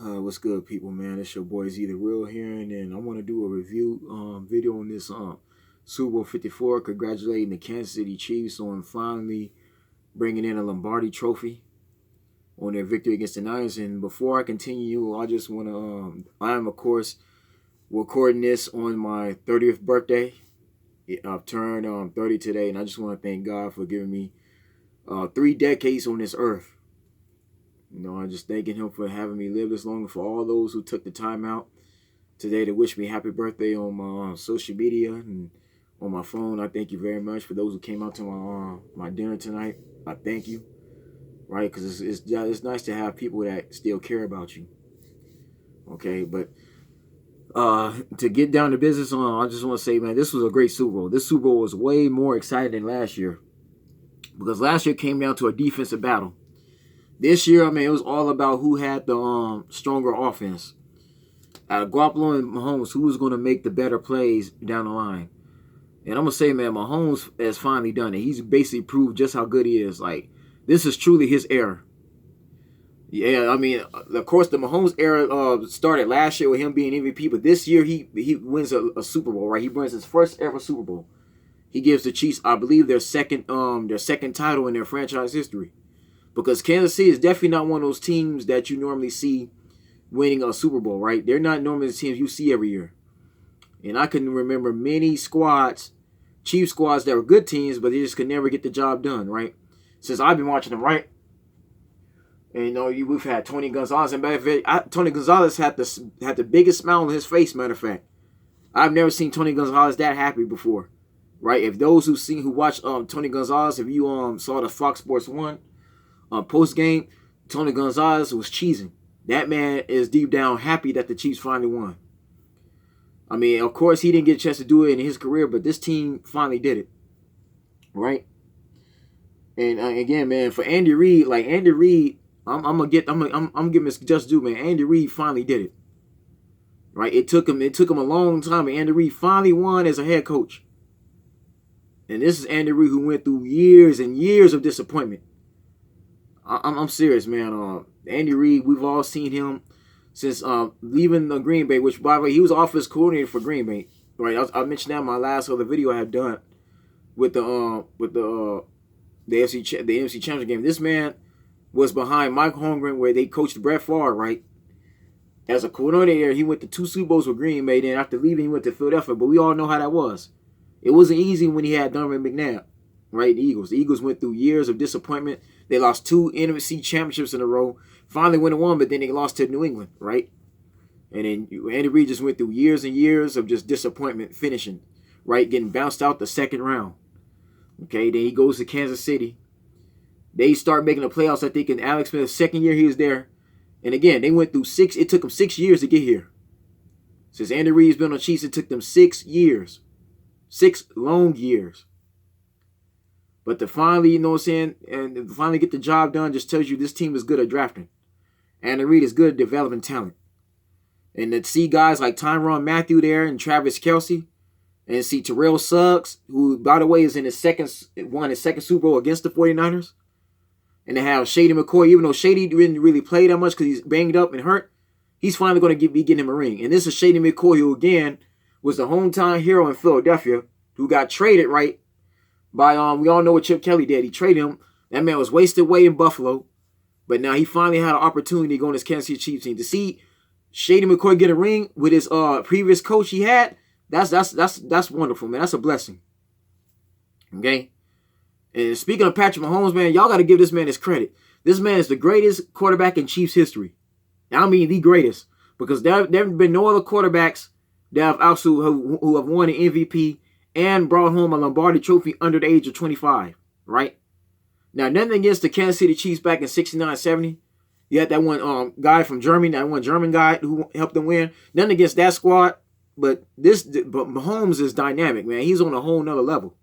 What's good, people, man? It's your boy Z the Real here, and I want to do a review video on this Super Bowl 54, congratulating the Kansas City Chiefs on finally bringing in a Lombardi trophy on their victory against the Niners. And before I continue, I just want to, I am, of course, recording this on my 30th birthday. I've turned 30 today, and I just want to thank God for giving me 3 decades on this earth. You know, I'm just thanking him for having me live this long, and for all those who took the time out today to wish me happy birthday on my social media and on my phone. I thank you very much. For those who came out to my dinner tonight, I thank you. Right, because it's nice to have people that still care about you. Okay, but to get down to business, I just want to say, man, this was a great Super Bowl. This Super Bowl was way more exciting than last year, because last year came down to a defensive battle. This year, I mean, it was all about who had the stronger offense. Out of Garoppolo and Mahomes, who was going to make the better plays down the line. And I'm going to say, man, Mahomes has finally done it. He's basically proved just how good he is. Like, this is truly his era. Yeah, I mean, of course, the Mahomes era started last year with him being MVP, but this year he wins a Super Bowl, right? He wins his first ever Super Bowl. He gives the Chiefs, I believe, their second title in their franchise history. Because Kansas City is definitely not one of those teams that you normally see winning a Super Bowl, right? They're not normally the teams you see every year. And I can remember many squads, Chiefs squads, that were good teams, but they just could never get the job done, right? Since I've been watching them, right? And you know, we've had Tony Gonzalez, and Tony Gonzalez had the biggest smile on his face. Matter of fact, I've never seen Tony Gonzalez that happy before, right? If those who watched Tony Gonzalez, if you saw the Fox Sports 1 post game, Tony Gonzalez was cheesing. That man is deep down happy that the Chiefs finally won. I mean, of course, he didn't get a chance to do it in his career, but this team finally did it, right? And again, man, for Andy Reid, like Andy Reid, I'm giving this just due, man. Andy Reid finally did it, right? It took him a long time, and Andy Reid finally won as a head coach. And this is Andy Reid, who went through years and years of disappointment. I'm serious, man. Andy Reid, we've all seen him since leaving the Green Bay, which, by the way, he was offensive coordinator for Green Bay. Right, I mentioned that in my last other video I had done with the NFC Championship game. This man was behind Mike Holmgren, where they coached Brett Favre, right? As a coordinator, he went to 2 Super Bowls with Green Bay. Then after leaving, he went to Philadelphia. But we all know how that was. It wasn't easy when he had Donovan McNabb, right? The Eagles went through years of disappointment. They lost 2 NFC championships in a row. Finally won one, but then they lost to New England, right? And then Andy Reid just went through years and years of just disappointment finishing, right? Getting bounced out the second round. Okay, then he goes to Kansas City. They start making the playoffs, I think, in Alex Smith's second year he was there. And again, they went through it took them 6 years to get here. Since Andy Reid's been on the Chiefs, it took them 6 years. 6 long years. But to finally, you know what I'm saying, and to finally get the job done just tells you this team is good at drafting. Andy Reid is good at developing talent. And to see guys like Tyrann Mathieu there and Travis Kelce, and see Terrell Suggs, who, by the way, is in his second Super Bowl against the 49ers. And to have Shady McCoy, even though Shady didn't really play that much because he's banged up and hurt, he's finally going to be getting him a ring. And this is Shady McCoy, who, again, was the hometown hero in Philadelphia, who got traded, right, by, we all know what Chip Kelly did. He traded him. That man was wasted away in Buffalo. But now he finally had an opportunity to go on his Kansas City Chiefs team. To see Shady McCoy get a ring with his previous coach he had, that's wonderful, man. That's a blessing. Okay? And speaking of Patrick Mahomes, man, y'all got to give this man his credit. This man is the greatest quarterback in Chiefs history. I mean the greatest. Because there have been no other quarterbacks that have who have won an MVP and brought home a Lombardi trophy under the age of 25, right? Now, nothing against the Kansas City Chiefs back in 69, 70. You had that one guy from Germany, that one German guy who helped them win. Nothing against that squad, but Mahomes is dynamic, man. He's on a whole nother level.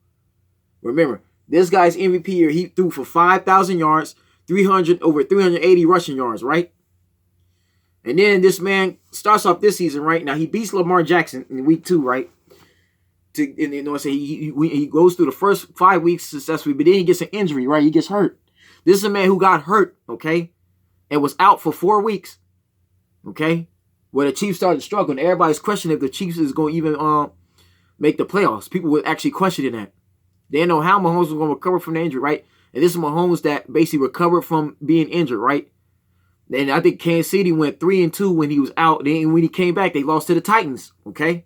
Remember, this guy's MVP year, he threw for 5,000 yards, over 380 rushing yards, right? And then this man starts off this season, right? Now, he beats Lamar Jackson in week 2, right? He goes through the first 5 weeks successfully, but then he gets an injury, right? He gets hurt. This is a man who got hurt, okay, and was out for 4 weeks. Okay? Where the Chiefs started struggling, everybody's questioning if the Chiefs is going to even make the playoffs. People were actually questioning that. They didn't know how Mahomes was going to recover from the injury, right? And this is Mahomes that basically recovered from being injured, right? And I think Kansas City went 3-2 when he was out. Then when he came back, they lost to the Titans, okay?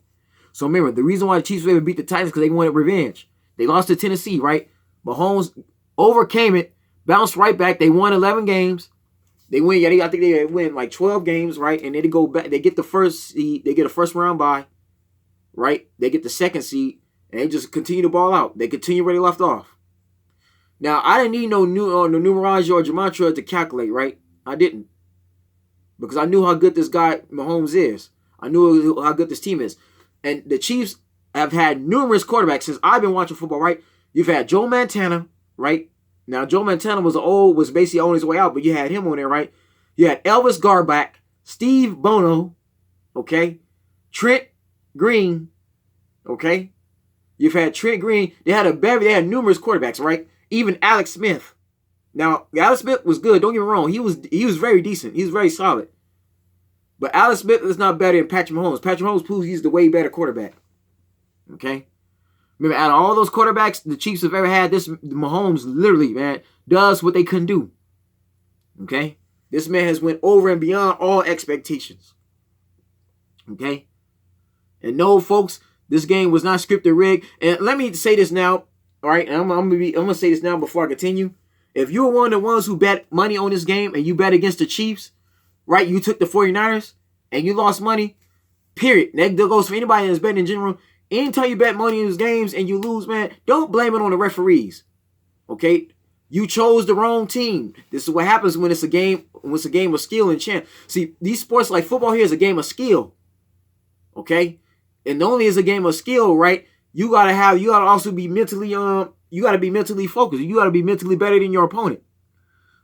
So remember, the reason why the Chiefs were able to beat the Titans is because they wanted revenge. They lost to Tennessee, right? Mahomes overcame it, bounced right back. They won 11 games. They win, I think they win like 12 games, right? And then they go back. They get the first seed. They get a first round bye, right? They get the second seed, and they just continue to ball out. They continue where they left off. Now, I didn't need no numerology or gematria to calculate, right? I didn't. Because I knew how good this guy, Mahomes, is. I knew how good this team is. And the Chiefs have had numerous quarterbacks since I've been watching football, right? You've had Joe Montana, right? Now, Joe Montana was basically on his way out, but you had him on there, right? You had Elvis Garback, Steve Bono, okay? Trent Green, okay? You've had Trent Green. They had numerous quarterbacks, right? Even Alex Smith. Now, Alex Smith was good. Don't get me wrong. He was very decent. He was very solid. But Alex Smith is not better than Patrick Mahomes. Patrick Mahomes proves he's the way better quarterback. Okay? Remember, out of all those quarterbacks the Chiefs have ever had, this Mahomes literally, man, does what they couldn't do. Okay? This man has went over and beyond all expectations. Okay? And no, folks, this game was not scripted rigged. And let me say this now, all right? And I'm gonna say this now before I continue. If you're one of the ones who bet money on this game and you bet against the Chiefs, right? You took the 49ers and you lost money, period. That goes for anybody that's betting in general. Anytime you bet money in these games and you lose, man, don't blame it on the referees. Okay? You chose the wrong team. This is what happens when it's a game of skill and chance. See, these sports like football here is a game of skill. Okay? And not only is a game of skill, right? You gotta also be mentally you gotta be mentally focused. You gotta be mentally better than your opponent.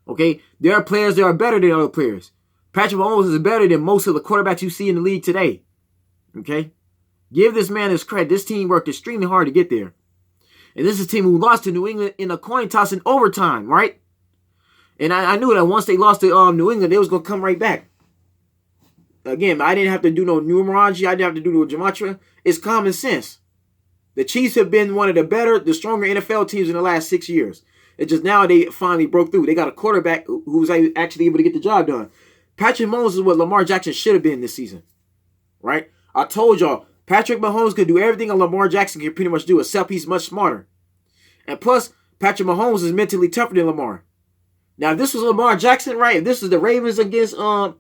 Okay? There are players that are better than other players. Patrick Mahomes is better than most of the quarterbacks you see in the league today. Okay? Give this man his credit. This team worked extremely hard to get there. And this is a team who lost to New England in a coin toss in overtime, right? And I knew that once they lost to New England, they was going to come right back. Again, I didn't have to do no numerology. I didn't have to do no gematria. It's common sense. The Chiefs have been one of the stronger NFL teams in the last 6 years. It's just now they finally broke through. They got a quarterback who was actually able to get the job done. Patrick Mahomes is what Lamar Jackson should have been this season, right? I told y'all, Patrick Mahomes could do everything a Lamar Jackson can pretty much do, except he's much smarter. And plus, Patrick Mahomes is mentally tougher than Lamar. Now, if this was Lamar Jackson, right? If this was the Ravens against the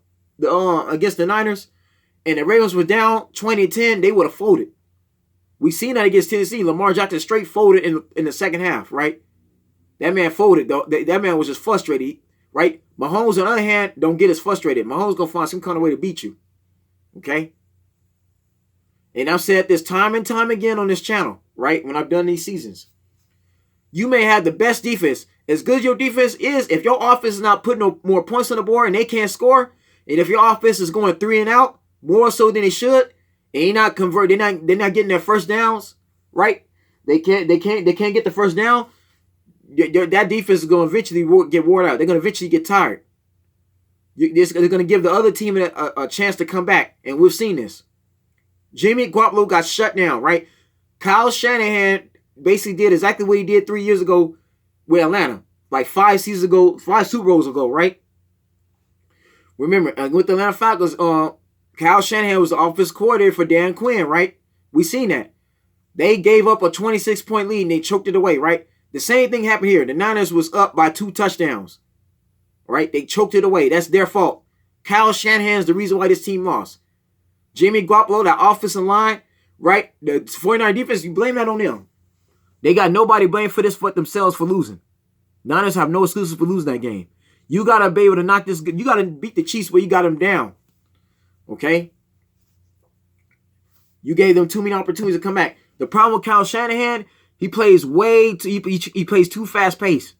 Niners, and the Ravens were down 20-10, they would have folded. We seen that against Tennessee. Lamar Jackson straight folded in the second half, right? That man folded, though. That man was just frustrated, right? Mahomes, on the other hand, don't get as frustrated. Mahomes gonna find some kind of way to beat you. Okay? And I've said this time and time again on this channel, right? When I've done these seasons. You may have the best defense. As good as your defense is, if your offense is not putting no more points on the board and they can't score, and if your offense is going 3 and out, more so than they should, and they're not getting their first downs, right? They can't get the first down. That defense is going to eventually get worn out. They're going to eventually get tired. They're going to give the other team a chance to come back, and we've seen this. Jimmy Garoppolo got shut down, right? Kyle Shanahan basically did exactly what he did 3 years ago with Atlanta, like 5 Super Bowls ago, right? Remember, with the Atlanta Falcons, Kyle Shanahan was the offensive coordinator for Dan Quinn, right? We seen that. They gave up a 26-point lead and they choked it away, right? The same thing happened here. The Niners was up by 2 touchdowns, right? They choked it away. That's their fault. Kyle Shanahan's the reason why this team lost. Jimmy Garoppolo, that offensive line, right? The 49 defense, you blame that on them. They got nobody blamed for this but themselves for losing. Niners have no excuses for losing that game. You got to be able to knock this. You got to beat the Chiefs where you got them down. Okay? You gave them too many opportunities to come back. The problem with Kyle Shanahan, he plays he plays too fast paced.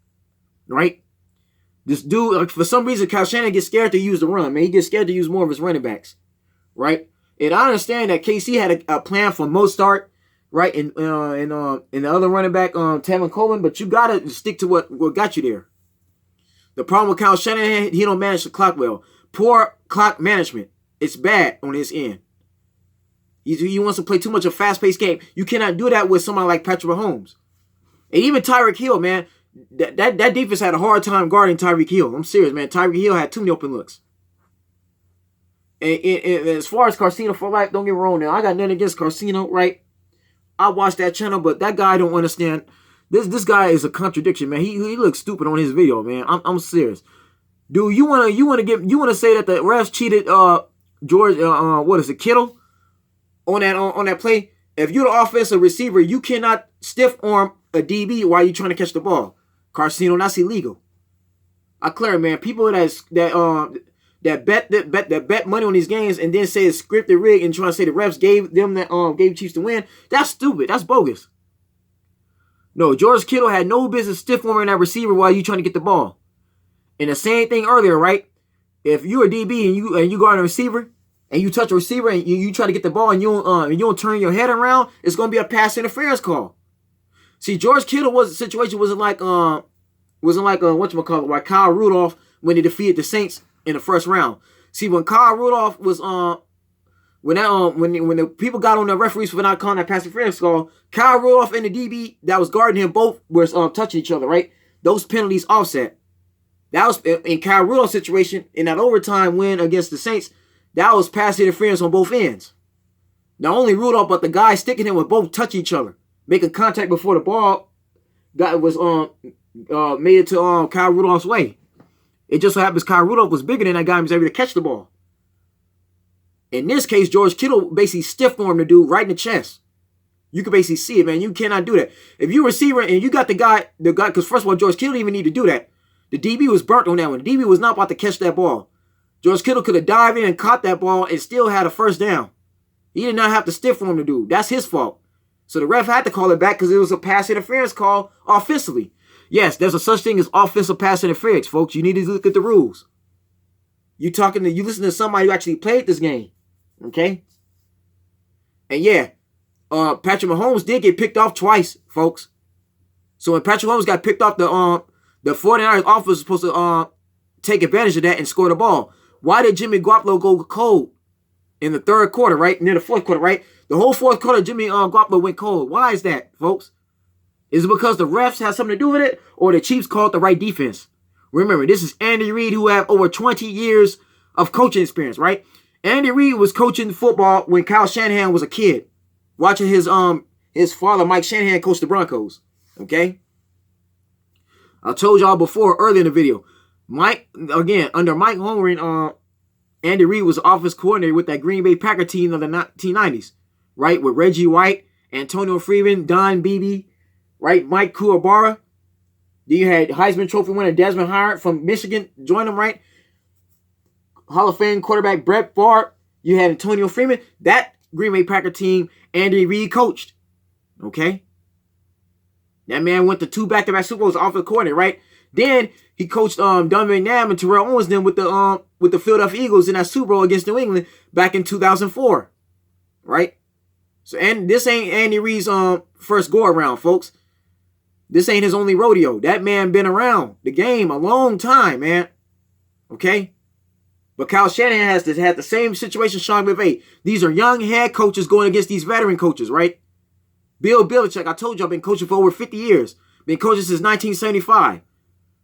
Right? This dude, for some reason, Kyle Shanahan gets scared to use the run. Man, he gets scared to use more of his running backs. Right? And I understand that KC had a plan for Mostert, right? And the other running back, Tevin Coleman, but you gotta stick to what got you there. The problem with Kyle Shanahan, he don't manage the clock well. Poor clock management. It's bad on his end. He wants to play too much of a fast-paced game. You cannot do that with somebody like Patrick Mahomes. And even Tyreek Hill, man, that defense had a hard time guarding Tyreek Hill. I'm serious, man. Tyreek Hill had too many open looks. And as far as Casino for Life, don't get me wrong now. I got nothing against Casino, right? I watched that channel, but that guy don't understand. This guy is a contradiction, man. He looks stupid on his video, man. I'm serious. Dude, you wanna say that the refs cheated George Kittle on that play? If you're the offensive receiver, you cannot stiff arm a DB while you're trying to catch the ball. Casino, that's illegal. I clear, man. People that bet money on these games and then say it's scripted rig and trying to say the refs gave Chiefs to win. That's stupid. That's bogus. No, George Kittle had no business stiff arming that receiver while you trying to get the ball. And the same thing earlier, right? If you're a DB and you guard a receiver and you touch a receiver and you try to get the ball and you don't turn your head around, it's gonna be a pass interference call. See, George Kittle situation wasn't like whatchamacallit, Kyle Rudolph when he defeated the Saints in the first round. See, when Kyle Rudolph was when the people got on the referees for not calling that pass interference call, Kyle Rudolph and the DB that was guarding him both were touching each other, right? Those penalties offset. That was in Kyle Rudolph's situation in that overtime win against the Saints. That was pass interference on both ends. Not only Rudolph, but the guy sticking him with both touching each other, making contact before the ball was made it to Kyle Rudolph's way. It just so happens Kyle Rudolph was bigger than that guy and was able to catch the ball. In this case, George Kittle basically stiff-armed the dude right in the chest. You can basically see it, man. You cannot do that. If you're a receiver and you got the guy, because first of all, George Kittle didn't even need to do that. The DB was burnt on that one. The DB was not about to catch that ball. George Kittle could have dived in and caught that ball and still had a first down. He did not have to stiff-arm the dude. That's his fault. So the ref had to call it back because it was a pass interference call offensively. Yes, there's a such thing as offensive pass interference, folks. You need to look at the rules. You listen to somebody who actually played this game. Okay? And yeah, Patrick Mahomes did get picked off twice, folks. So when Patrick Mahomes got picked off, the 49ers offense was supposed to take advantage of that and score the ball. Why did Jimmy Garoppolo go cold in the third quarter, right? Near the fourth quarter, right? The whole fourth quarter, Jimmy Garoppolo went cold. Why is that, folks? Is it because the refs had something to do with it, or the Chiefs called the right defense? Remember, this is Andy Reid, who have over 20 years of coaching experience, right? Andy Reid was coaching football when Kyle Shanahan was a kid, watching his father, Mike Shanahan, coach the Broncos. Okay? I told y'all before, earlier in the video, under Mike Holmgren, Andy Reid was offense coordinator with that Green Bay Packer team of the 1990s, right? With Reggie White, Antonio Freeman, Don Beebe, right? Mike Kuwabara. Then you had Heisman Trophy winner Desmond Howard from Michigan join them, right? Hall of Fame quarterback Brett Favre. You had Antonio Freeman. That Green Bay Packer team, Andy Reid coached. Okay? That man went to 2 back-to-back Super Bowls offensive coordinator, right? Then he coached Don McNabb and Terrell Owens then with the Philadelphia Eagles in that Super Bowl against New England back in 2004. Right? So and this ain't Andy Reid's first go around, folks. This ain't his only rodeo. That man been around the game a long time, man. Okay? But Kyle Shanahan has had the same situation Sean McVay. These are young head coaches going against these veteran coaches, right? Bill Belichick, I told you, I've been coaching for over 50 years. Been coaching since 1975,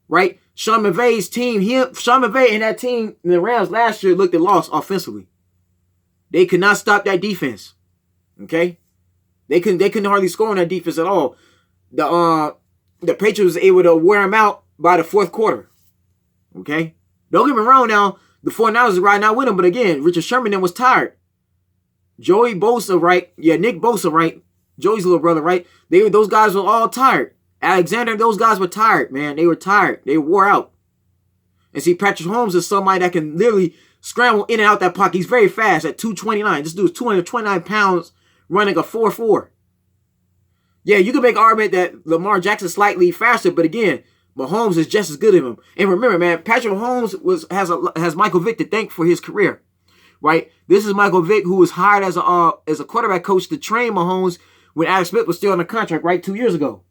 right? Sean McVay's team, Sean McVay and that team in the Rams last year looked at loss offensively. They could not stop that defense, okay? They couldn't hardly score on that defense at all. The Patriots was able to wear them out by the fourth quarter, okay? Don't get me wrong now. The 49ers is riding out with them, but again, Richard Sherman then was tired. Joey Bosa, right? Yeah, Nick Bosa, right? Joey's little brother, right? Those guys were all tired. Alexander, those guys were tired, man. They were tired. They wore out. And see, Patrick Mahomes is somebody that can literally scramble in and out that pocket. He's very fast at 229. This dude's 229 pounds running a 4.4. Yeah, you can make an argument that Lamar Jackson's slightly faster, but again, Mahomes is just as good as him. And remember, man, Patrick Mahomes has Michael Vick to thank for his career, right? This is Michael Vick, who was hired as a quarterback coach to train Mahomes when Alex Smith was still on the contract, right, 2 years ago.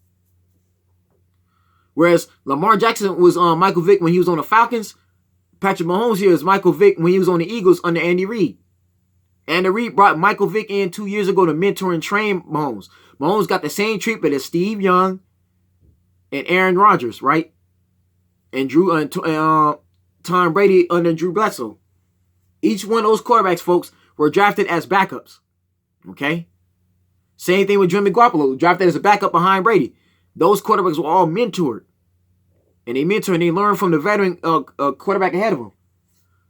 Whereas Lamar Jackson was Michael Vick when he was on the Falcons. Patrick Mahomes here is Michael Vick when he was on the Eagles under Andy Reid. Andy Reid brought Michael Vick in 2 years ago to mentor and train Mahomes. Mahomes got the same treatment as Steve Young and Aaron Rodgers, right? And Tom Brady under Drew Bledsoe. Each one of those quarterbacks, folks, were drafted as backups. Okay? Same thing with Jimmy Garoppolo, drafted as a backup behind Brady. Those quarterbacks were all mentored. And they mentored and they learned from the veteran quarterback ahead of them.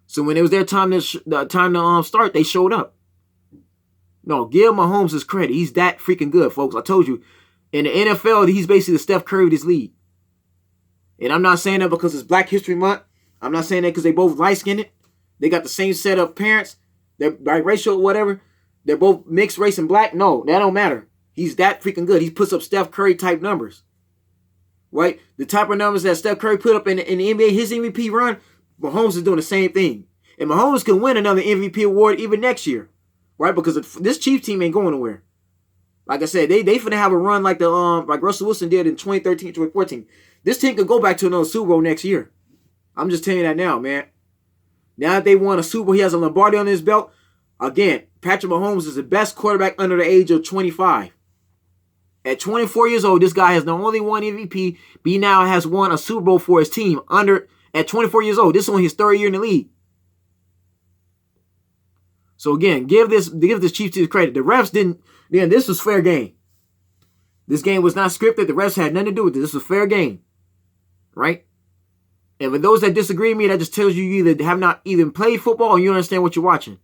So when it was their time to start, they showed up. No, give Mahomes his credit. He's that freaking good, folks. I told you. In the NFL, he's basically the Steph Curry of this league. And I'm not saying that because it's Black History Month. I'm not saying that because they both light-skinned. They got the same set of parents. They're biracial or whatever. They're both mixed race and black. No, that don't matter. He's that freaking good. He puts up Steph Curry type numbers. Right? The type of numbers that Steph Curry put up in the NBA, his MVP run, Mahomes is doing the same thing. And Mahomes can win another MVP award even next year. Right? Because this Chiefs team ain't going nowhere. Like I said, they finna have a run like like Russell Wilson did in 2013, 2014. This team could go back to another Super Bowl next year. I'm just telling you that now, man. Now that they won a Super Bowl, he has a Lombardi on his belt. Again, Patrick Mahomes is the best quarterback under the age of 25. At 24 years old, this guy has not only won MVP, but he now has won a Super Bowl for his team at 24 years old. This is only his third year in the league. So again, give this Chiefs team credit. The refs didn't. Then this was fair game. This game was not scripted. The refs had nothing to do with it. This was fair game, right? And for those that disagree with me, that just tells you either have not even played football or you don't understand what you're watching.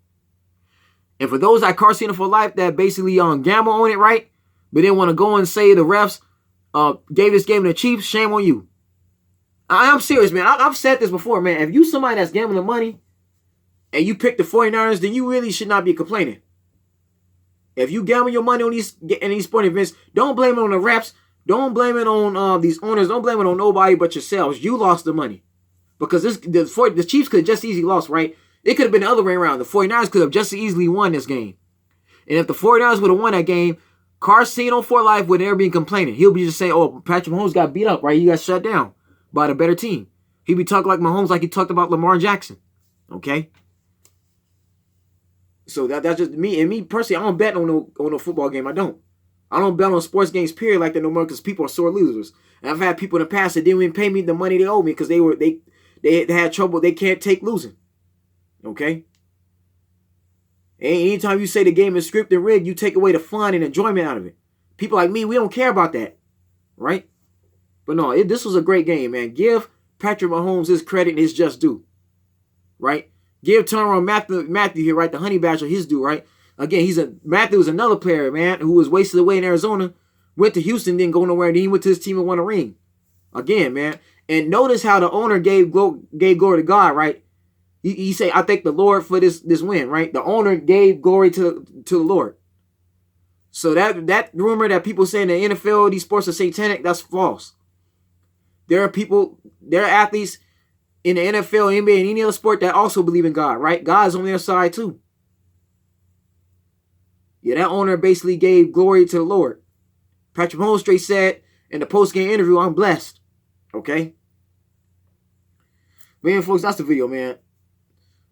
And for those like Carcino for Life that basically gamble on it, right? But then want to go and say the refs gave this game to the Chiefs, shame on you. I'm serious, man. I've said this before, man. If you somebody that's gambling money and you pick the 49ers, then you really should not be complaining. If you gamble your money on these sporting events, don't blame it on the refs. Don't blame it on these owners. Don't blame it on nobody but yourselves. You lost the money. Because the Chiefs could have just easily lost, right? It could have been the other way around. The 49ers could have just as easily won this game. And if the 49ers would have won that game, Carcino for Life would never be complaining. He'll be just saying, oh, Patrick Mahomes got beat up, right? He got shut down by the better team. He'd be talking like Mahomes like he talked about Lamar Jackson. Okay? So that's just me. And me personally, I don't bet on no football game. I don't bet on sports games, period, like that no more because people are sore losers. And I've had people in the past that didn't even pay me the money they owe me because they had trouble. They can't take losing. Okay? And anytime you say the game is scripted and rigged, you take away the fun and enjoyment out of it. People like me, we don't care about that. Right? But no, this was a great game, man. Give Patrick Mahomes his credit and his just due. Right? Give Tyrann Mathieu here, right? The Honey Badger, his due, right? Again, Matthew was another player, man, who was wasted away in Arizona, went to Houston, didn't go nowhere, and then he went to his team and won a ring. Again, man. And notice how the owner gave glory to God, right? He said, I thank the Lord for this win, right? The owner gave glory to the Lord. So that rumor that people say in the NFL, these sports are satanic, that's false. There are athletes in the NFL, NBA, and any other sport that also believe in God, right? God's on their side too. Yeah, that owner basically gave glory to the Lord. Patrick Mahomes straight said in the post-game interview, I'm blessed. Okay? Man, folks, that's the video, man.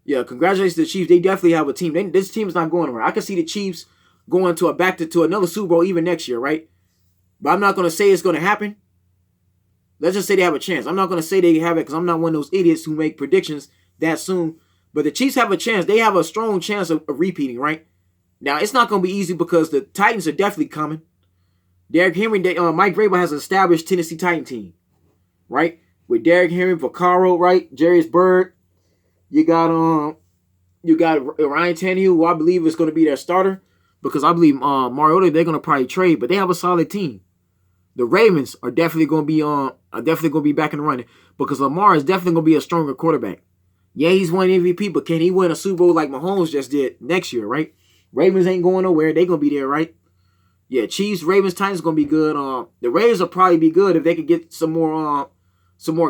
Yeah, congratulations to the Chiefs. They definitely have a team. This team is not going anywhere. I can see the Chiefs going to another Super Bowl even next year, right? But I'm not going to say it's going to happen. Let's just say they have a chance. I'm not going to say they have it because I'm not one of those idiots who make predictions that soon. But the Chiefs have a chance. They have a strong chance of repeating, right? Now, it's not going to be easy because the Titans are definitely coming. Derrick Henry, Mike Vrabel has an established Tennessee Titan team, right? With Derrick Henry, Vaccaro, right? Jarius Byrd. You got Ryan Tannehill, who I believe is going to be their starter because I believe Mariota they're going to probably trade, but they have a solid team. The Ravens are definitely going to be back in the running because Lamar is definitely going to be a stronger quarterback. Yeah, he's won MVP, but can he win a Super Bowl like Mahomes just did next year, right? Ravens ain't going nowhere. They're going to be there, right? Yeah, Chiefs, Ravens, Titans going to be good. The Raiders will probably be good if they could get some more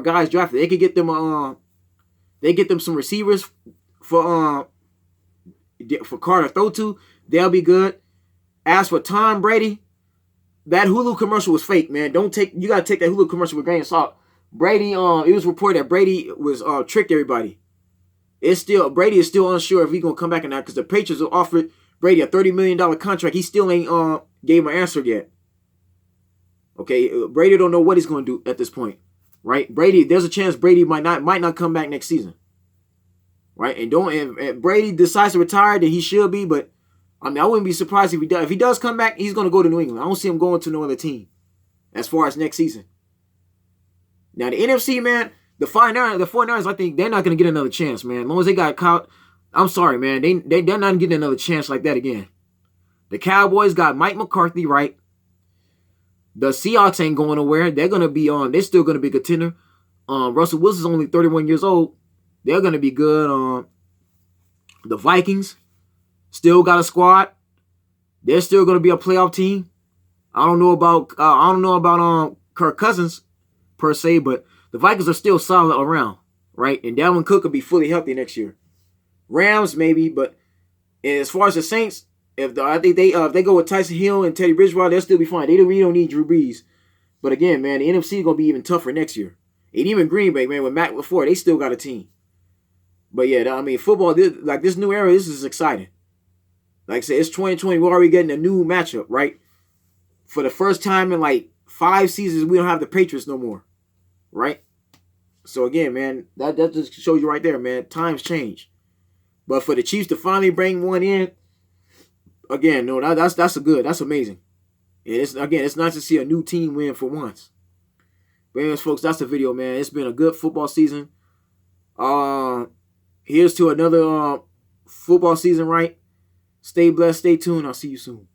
guys drafted. They could get them some receivers for Carter to throw to. They'll be good. As for Tom Brady, that Hulu commercial was fake, man. You gotta take that Hulu commercial with a grain of salt. Brady, it was reported that Brady was tricked everybody. Brady is still unsure if he's gonna come back or not because the Patriots offered Brady a $30 million contract. He still ain't gave him an answer yet. Okay, Brady don't know what he's gonna do at this point, right? There's a chance Brady might not come back next season, right? And if Brady decides to retire, then he should be. But I mean, I wouldn't be surprised if he does. If he does come back, he's gonna go to New England. I don't see him going to no other team as far as next season. Now the NFC, man, the 49ers, I think they're not gonna get another chance, man. As long as they got caught, I'm sorry, man. They're not getting another chance like that again. The Cowboys got Mike McCarthy, right? The Seahawks ain't going nowhere. They're gonna be on. They're still gonna be a contender. Russell Wilson's only 31 years old. They're gonna be good. The Vikings still got a squad. They're still gonna be a playoff team. I don't know about Kirk Cousins per se, but the Vikings are still solid around, right? And Dalvin Cook will be fully healthy next year. Rams maybe, but as far as the Saints, if they go with Tyson Hill and Teddy Bridgewater, they'll still be fine. They really don't need Drew Brees. But again, man, the NFC is gonna be even tougher next year. And even Green Bay, man, with Matt LaFleur, they still got a team. But yeah, I mean, football, this new era, this is exciting. Like I said, it's 2020. We're already getting a new matchup, right? For the first time in like 5 seasons, we don't have the Patriots no more, right? So again, man, that just shows you right there, man. Times change. But for the Chiefs to finally bring one in, again, no, that's amazing. And it's nice to see a new team win for once. But anyways, folks, that's the video, man. It's been a good football season. Here's to another football season, right? Stay blessed, stay tuned. I'll see you soon.